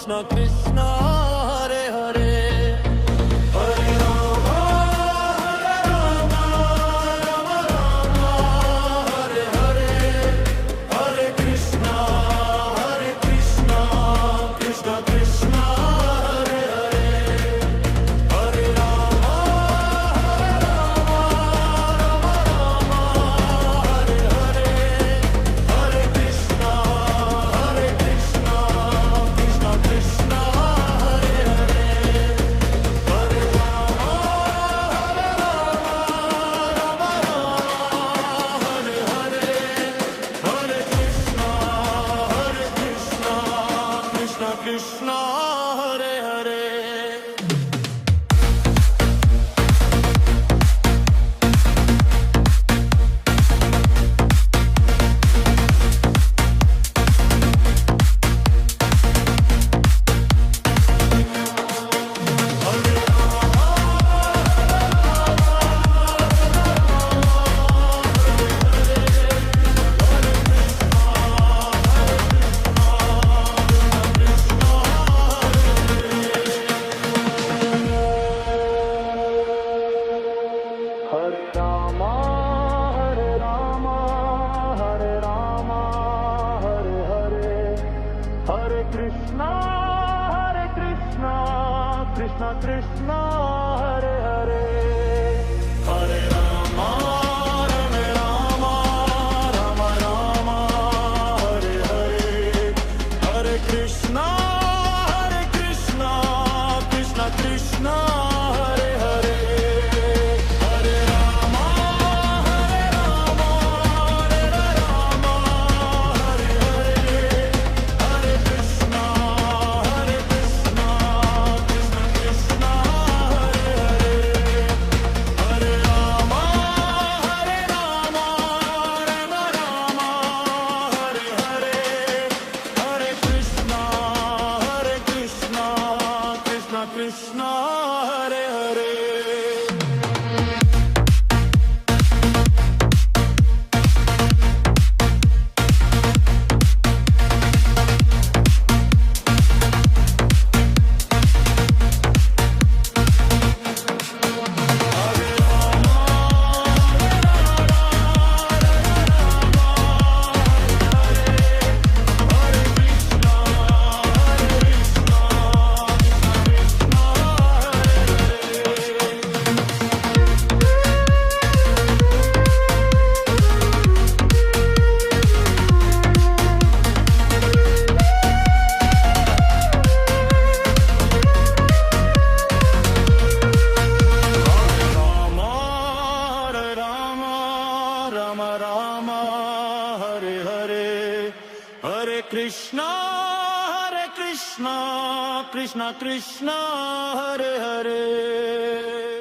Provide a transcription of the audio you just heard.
Krishna Krishna Hare Hare Hare Rama Hare Rama Rama Rama Hare Hare Hare Krishna Krishna Krishna Hare Hare Hare Rama Hare Rama Rama Rama Hare Hare Hare Krishna Krishna Krishna Hare Hare Hare Rama Hare Rama Rama Rama Hare Hare Hare Krishna Krishna Krishna Hare Hare Hare Rama, Hare Rama, Hare Rama, Hare Hare, Hare Krishna, Krishna Krishna, Hare Hare, Hare Rama, Rama Rama, Rama Rama, Hare Hare, Hare Krishna, Krishna Krishna, Hare Hare. Krishna Hare Hare Rama Rama Hare Hare Hare Krishna Krishna Krishna Hare Hare